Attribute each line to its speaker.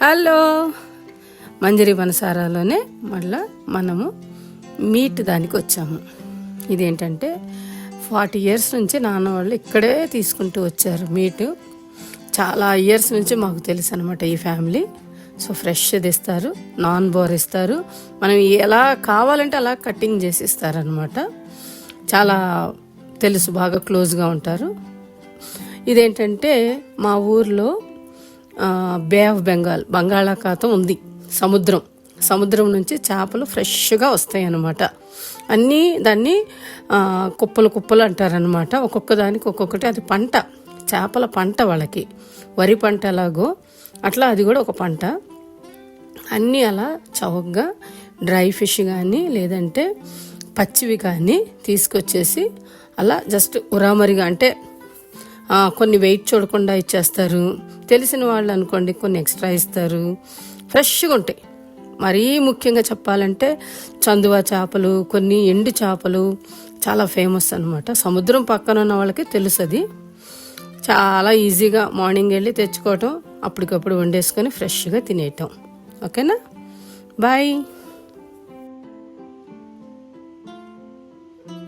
Speaker 1: Hello, మంజరి వనసారాలోనే మళ్ళీ మనము meet దానికి వచ్చాము. ఇదేంటంటే 40 years నుంచి నాన్న వాళ్ళు ఇక్కడే తీసుకుంటూ వచ్చారు మీటు. చాలా ఇయర్స్ నుంచి మాకు తెలుసు అనమాట ఈ ఫ్యామిలీ. సో ఫ్రెష్ ఇస్తారు, నాన్ బోర్ ఇస్తారు, మనం ఎలా కావాలంటే అలా కటింగ్ చేసి ఇస్తారనమాట. చాలా తెలుసు, బాగా క్లోజ్గా ఉంటారు. ఇదేంటంటే మా ఊర్లో బే ఆఫ్ బెంగాల్, బంగాళాఖాతం ఉంది, సముద్రం నుంచి చేపలు ఫ్రెష్గా వస్తాయి అన్నమాట. అన్నీ దాన్ని కుప్పలు అంటారనమాట. ఒక్కొక్క దానికి ఒక్కొక్కటి, అది పంట, చేపల పంట. వాళ్ళకి వరి పంట ఎలాగో అట్లా అది కూడా ఒక పంట. అన్నీ అలా చౌకగా డ్రై ఫిష్ కానీ లేదంటే పచ్చివి కానీ తీసుకొచ్చేసి అలా జస్ట్ ఉరామరిగా, అంటే కొన్ని వెయిట్ చూడకుండా ఇచ్చేస్తారు. తెలిసిన వాళ్ళు అనుకోండి కొన్ని ఎక్స్ట్రా ఇస్తారు. ఫ్రెష్గా ఉంటాయి. మరీ ముఖ్యంగా చెప్పాలంటే చందువా చేపలు, కొన్ని ఎండు చేపలు చాలా ఫేమస్ అనమాట. సముద్రం పక్కన ఉన్న వాళ్ళకి తెలుసు. అది చాలా ఈజీగా మార్నింగ్ వెళ్ళి తెచ్చుకోవటం, అప్పటికప్పుడు వండేసుకొని ఫ్రెష్గా తినేయటం. ఓకేనా, బాయ్.